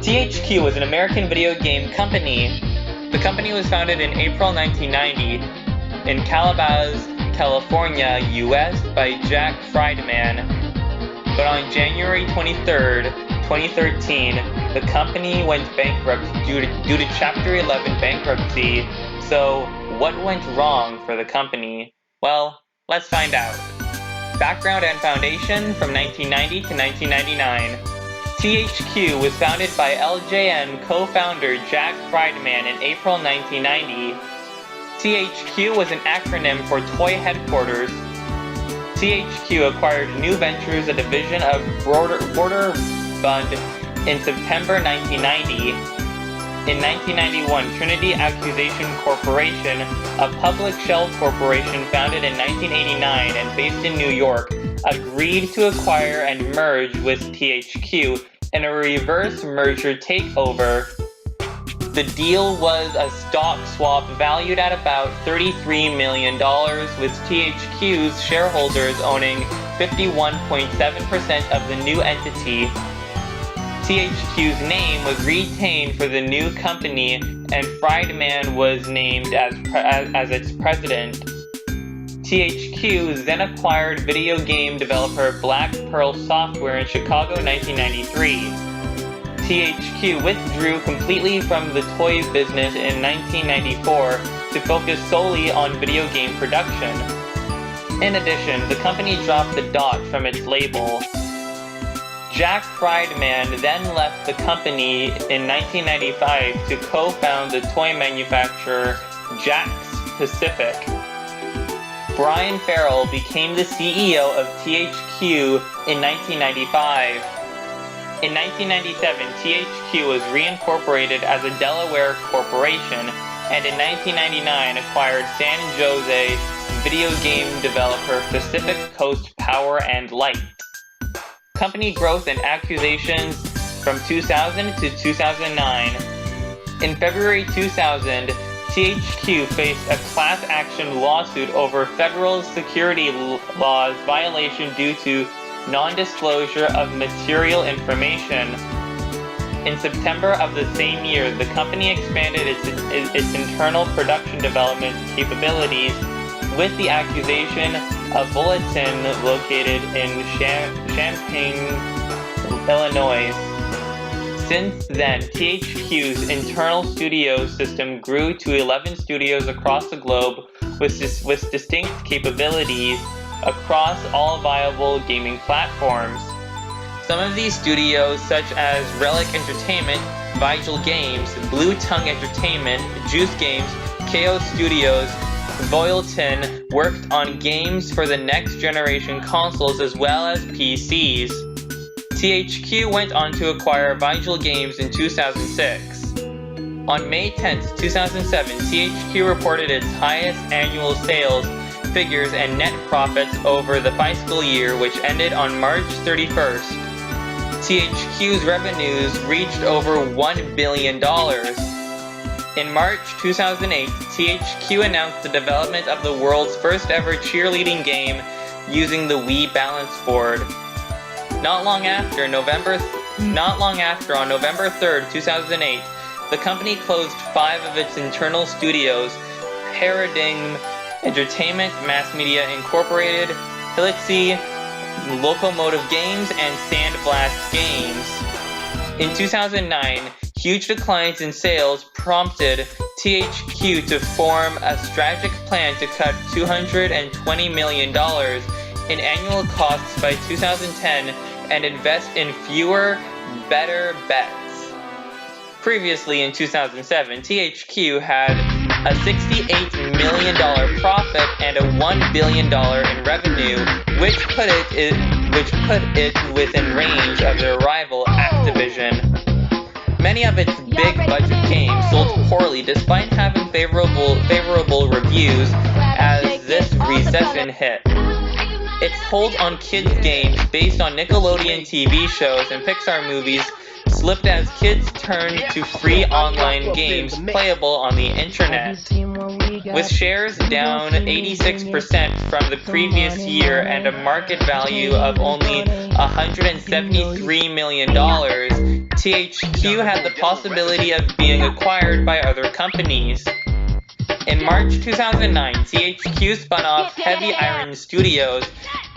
THQ was an American video game company. The company was founded in April 1990 in Calabasas, California, US by Jack Friedman. But on January 23rd, 2013, the company went bankrupt due to Chapter 11 bankruptcy. So, what went wrong for the company? Well, let's find out. Background and foundation from 1990 to 1999. THQ was founded by LJN co-founder Jack Friedman in April 1990. THQ was an acronym for Toy Headquarters. THQ acquired New Ventures, a division of Border Fund, in September 1990. In 1991, Trinity Acquisition Corporation, a public shell corporation founded in 1989 and based in New York, agreed to acquire and merge with THQ in a reverse merger takeover. The deal was a stock swap valued at about $33 million, with THQ's shareholders owning 51.7% of the new entity. THQ's name was retained for the new company, and Friedman was named as its president. THQ then acquired video game developer Black Pearl Software in Chicago 1993. THQ withdrew completely from the toy business in 1994 to focus solely on video game production. In addition, the company dropped the dot from its label. Jack Friedman then left the company in 1995 to co-found the toy manufacturer Jakks Pacific. Brian Farrell became the CEO of THQ in 1995. In 1997, THQ was reincorporated as a Delaware corporation, and in 1999 acquired San Jose video game developer Pacific Coast Power and Light. Company growth and acquisitions from 2000 to 2009. In February 2000, THQ faced a class action lawsuit over federal security laws violation due to non-disclosure of material information. In September of the same year, the company expanded its internal production development capabilities with the acquisition of Bulletin located in Champaign, Illinois. Since then, THQ's internal studio system grew to 11 studios across the globe with distinct capabilities across all viable gaming platforms. Some of these studios, such as Relic Entertainment, Vigil Games, Blue Tongue Entertainment, Juice Games, KO Studios, Voyleton, worked on games for the next generation consoles as well as PCs. THQ went on to acquire Vigil Games in 2006. On May 10, 2007, THQ reported its highest annual sales figures and net profits over the fiscal year, which ended on March 31st. THQ's revenues reached over $1 billion. In March 2008, THQ announced the development of the world's first ever cheerleading game using the Wii Balance Board. Not long after, on November 3rd, 2008, the company closed 5 of its internal studios: Paradigm Entertainment, Mass Media Incorporated, Helixi, Locomotive Games, and Sandblast Games. In 2009, huge declines in sales prompted THQ to form a strategic plan to cut $220 million in annual costs by 2010 and invest in fewer, better bets. Previously, in 2007, THQ had a $68 million profit and a $1 billion in revenue, which put it within range of their rival Activision. Many of its big budget games sold poorly despite having favorable reviews as this recession hit. Its hold on kids' games based on Nickelodeon TV shows and Pixar movies slipped as kids turned to free online games playable on the internet. With shares down 86% from the previous year and a market value of only $173 million, THQ had the possibility of being acquired by other companies. In March 2009, THQ spun off Heavy Iron Studios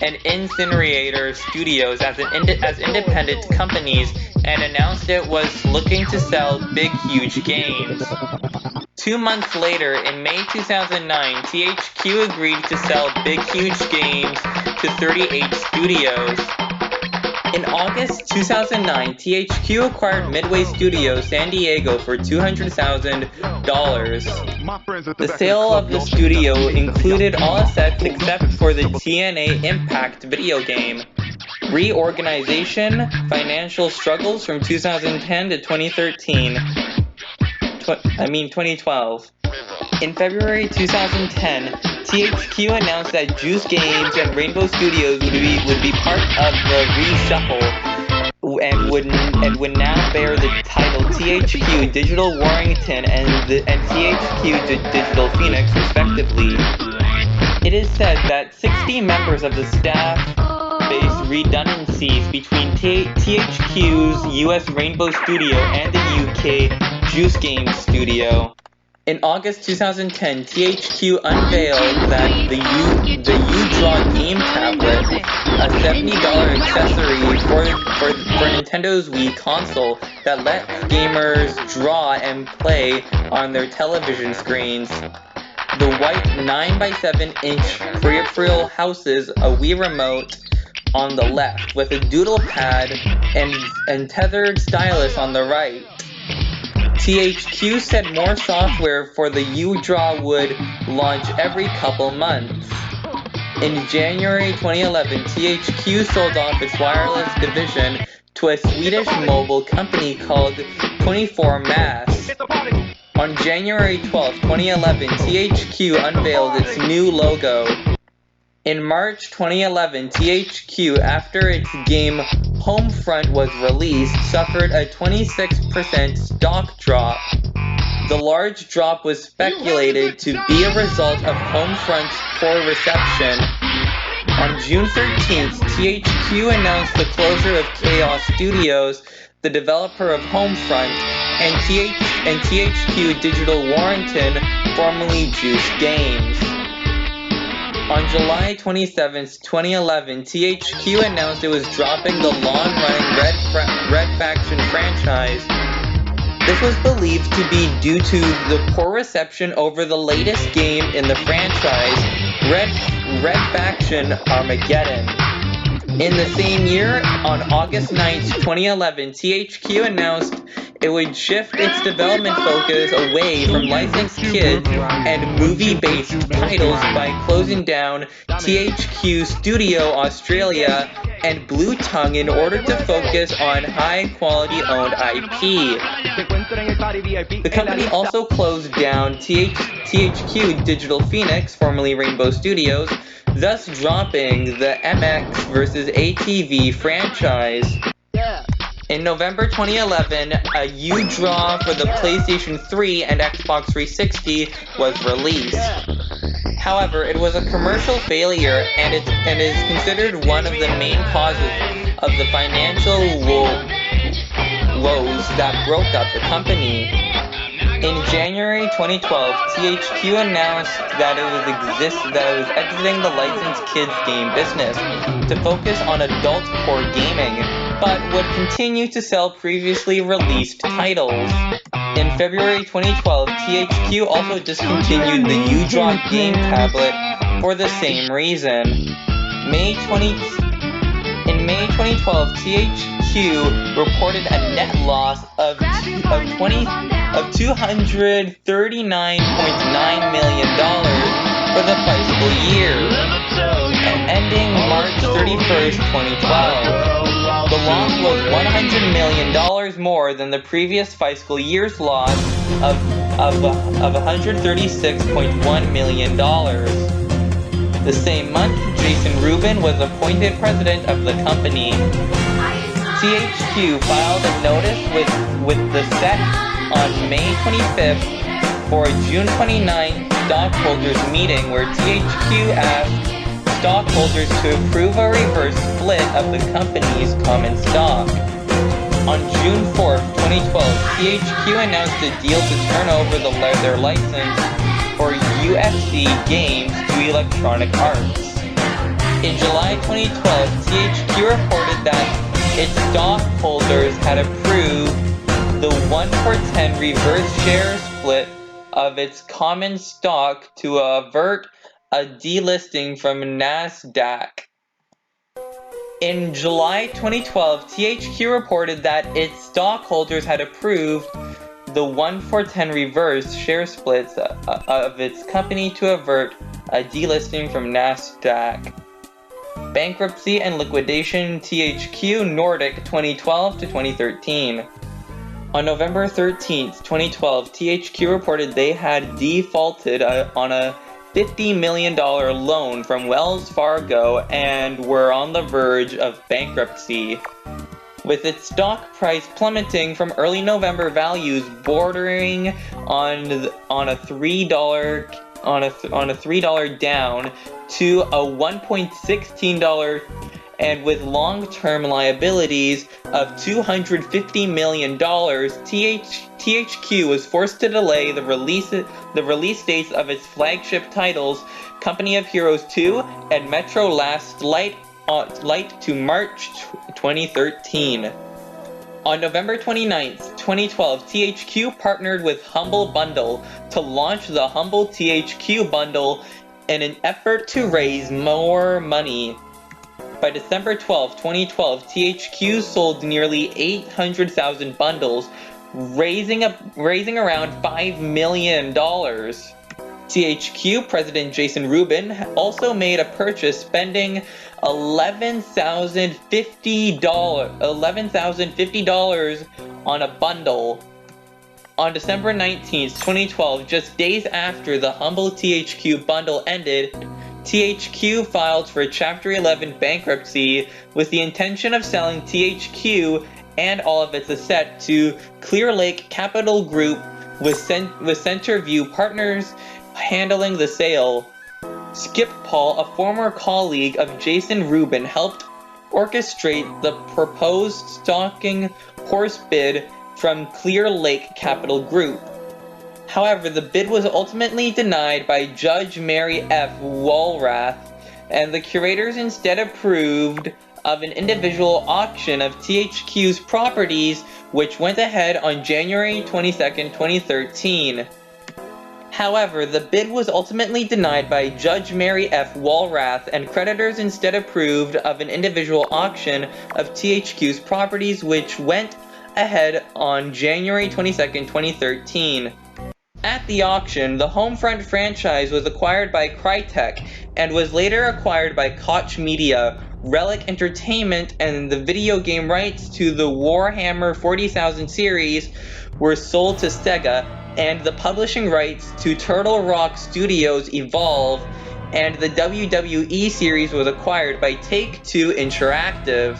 and Incinerator Studios as independent companies and announced it was looking to sell Big Huge Games. 2 months later, in May 2009, THQ agreed to sell Big Huge Games to 38 Studios. In August 2009, THQ acquired Midway Studios San Diego for $200,000. The sale of the studio included all assets except for the TNA Impact video game. Reorganization, financial struggles from 2010 to 2012. In February 2010, THQ announced that Juice Games and Rainbow Studios would be part of the reshuffle and would now bear the title THQ Digital Warrington and THQ Digital Phoenix, respectively. It is said that 60 members of the staff face redundancies between THQ's US Rainbow Studio and the UK Juice Games Studio. In August 2010, THQ unveiled that the U-Draw game tablet, a $70 accessory for Nintendo's Wii console that let gamers draw and play on their television screens. The white 9x7-inch peripheral houses a Wii remote on the left, with a doodle pad and tethered stylus on the right. THQ said more software for the U-Draw would launch every couple months. In January 2011, THQ sold off its wireless division to a Swedish mobile company called 24Mass. On January 12, 2011, THQ unveiled its new logo. In March 2011, THQ, after its game Homefront was released, suffered a 26% stock drop. The large drop was speculated to be a result of Homefront's poor reception. On June 13th, THQ announced the closure of Chaos Studios, the developer of Homefront, and THQ Digital Warrington, formerly Juice Games. On July 27, 2011, THQ announced it was dropping the long-running Red Faction franchise. This was believed to be due to the poor reception over the latest game in the franchise, Red Faction Armageddon. In the same year, on August 9, 2011, THQ announced it would shift its development focus away from licensed kids and movie-based titles by closing down THQ Studio Australia and Blue Tongue in order to focus on high-quality owned IP. The company also closed down THQ Digital Phoenix, formerly Rainbow Studios, thus dropping the MX vs. ATV franchise. In November 2011, a U-Draw for the PlayStation 3 and Xbox 360 was released. However, it was a commercial failure and is considered one of the main causes of the financial woes that broke up the company. In January 2012, THQ announced that it was exiting the licensed kids game business to focus on adult core gaming, but would continue to sell previously released titles. In February 2012, THQ also discontinued the U-Draw game tablet for the same reason. In May 2012, THQ reported a net loss of $239.9 million for the fiscal year, ending March 31st, 2012. The loss was $100 million more than the previous fiscal year's loss of $136.1 million. The same month, Jason Rubin was appointed president of the company. THQ filed a notice with the SEC on May 25th for a June 29th stockholders meeting where THQ asked stockholders to approve a reverse split of the company's common stock. On June 4th, 2012, THQ announced a deal to turn over their license for UFC games to Electronic Arts. In July 2012, THQ reported that its stockholders had approved the 1-for-10 reverse share split of its common stock to avert a delisting from NASDAQ. In July 2012, THQ reported that its stockholders had approved the 1-for-10 reverse share splits of its company to avert a delisting from NASDAQ. Bankruptcy and liquidation THQ Nordic 2012 to 2013. On November 13th, 2012, THQ reported they had defaulted on a $50 million loan from Wells Fargo and were on the verge of bankruptcy. With its stock price plummeting from early November values bordering on a $3 down to a $1.16 and with long-term liabilities of $250 million, THQ was forced to delay the release dates of its flagship titles, Company of Heroes 2 and Metro Last Light to March 2013. On November 29th, 2012, THQ partnered with Humble Bundle to launch the Humble THQ Bundle in an effort to raise more money. By December 12, 2012, THQ sold nearly 800,000 bundles, raising around $5 million. THQ President Jason Rubin also made a purchase, spending $11,050 on a bundle. On December 19th, 2012, just days after the Humble THQ bundle ended, THQ filed for Chapter 11 bankruptcy with the intention of selling THQ and all of its assets to Clear Lake Capital Group with Centerview Partners handling the sale. Skip Paul, a former colleague of Jason Rubin, helped orchestrate the proposed stalking horse bid from Clear Lake Capital Group. However, the bid was ultimately denied by Judge Mary F. Walrath, and the curators instead approved of an individual auction of THQ's properties, which went ahead on January 22, 2013. However, the bid was ultimately denied by Judge Mary F. Walrath, and creditors instead approved of an individual auction of THQ's properties, which went ahead on January 22, 2013. At the auction, the Homefront franchise was acquired by Crytek and was later acquired by Koch Media. Relic Entertainment and the video game rights to the Warhammer 40,000 series were sold to Sega, and the publishing rights to Turtle Rock Studios Evolve, and the WWE series was acquired by Take-Two Interactive.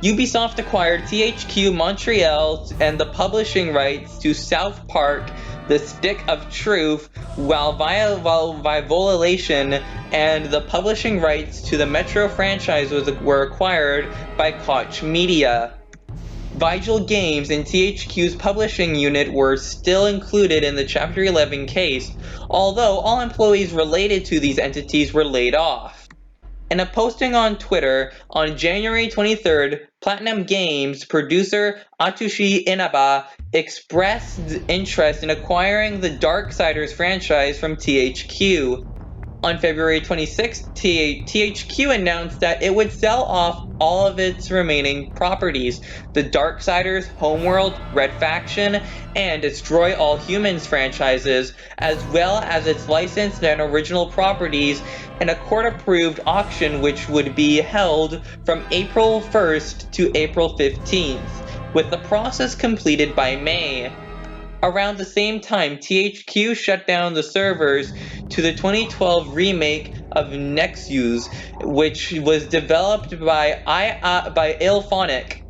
Ubisoft acquired THQ Montreal and the publishing rights to South Park, The Stick of Truth, while Violation and the publishing rights to the Metro franchise were acquired by Koch Media. Vigil Games and THQ's publishing unit were still included in the Chapter 11 case, although all employees related to these entities were laid off. In a posting on Twitter on January 23rd, Platinum Games producer Atsushi Inaba expressed interest in acquiring the Darksiders franchise from THQ. On February 26th, THQ announced that it would sell off all of its remaining properties, the Darksiders, Homeworld, Red Faction, and Destroy All Humans franchises, as well as its licensed and original properties, in a court-approved auction which would be held from April 1st to April 15th, with the process completed by May. Around the same time, THQ shut down the servers to the 2012 remake of Nexus, which was developed by IllFonic.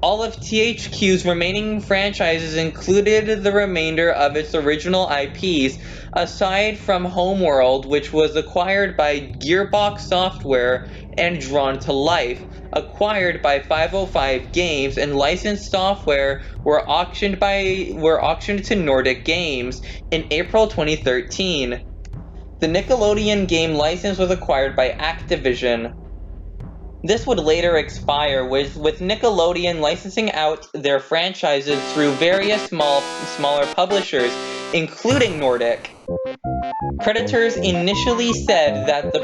All of THQ's remaining franchises included the remainder of its original IPs, aside from Homeworld, which was acquired by Gearbox Software and Drawn to Life, acquired by 505 Games, and licensed software were auctioned to Nordic Games in April 2013. The Nickelodeon game license was acquired by Activision. This would later expire, with Nickelodeon licensing out their franchises through various smaller publishers, including Nordic. Creditors initially said that the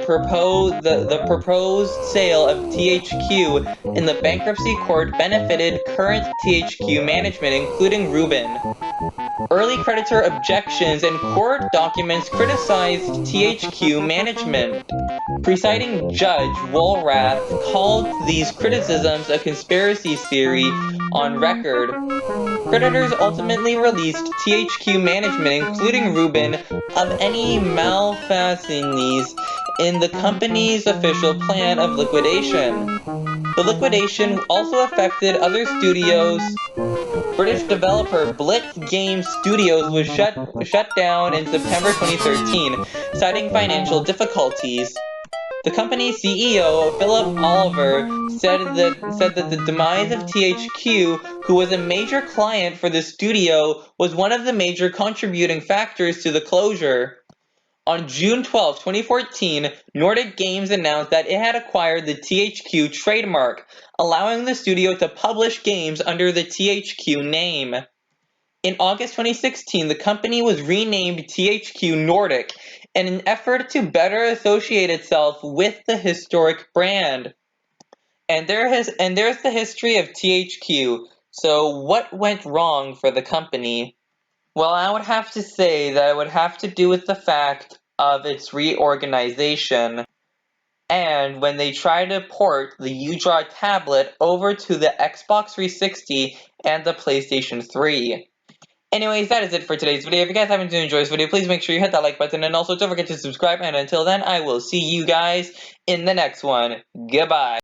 proposed sale of THQ in the bankruptcy court benefited current THQ management, including Rubin. Early creditor objections and court documents criticized THQ management. Presiding Judge Woolrath called these criticisms a conspiracy theory on record. Creditors ultimately released THQ management, including Rubin, of any malfeasance in the company's official plan of liquidation. The liquidation also affected other studios. British developer Blitz Game Studios was shut down in September 2013, citing financial difficulties. The company's CEO, Philip Oliver, said that the demise of THQ, who was a major client for the studio, was one of the major contributing factors to the closure. On June 12, 2014, Nordic Games announced that it had acquired the THQ trademark, allowing the studio to publish games under the THQ name. In August 2016, the company was renamed THQ Nordic in an effort to better associate itself with the historic brand. And there's the history of THQ. So what went wrong for the company? Well, I would have to say that it would have to do with the fact of its reorganization, and when they tried to port the U-Draw tablet over to the Xbox 360 and the PlayStation 3. Anyways, that is it for today's video. If you guys happen to enjoy this video, please make sure you hit that like button, and also don't forget to subscribe, and until then, I will see you guys in the next one. Goodbye.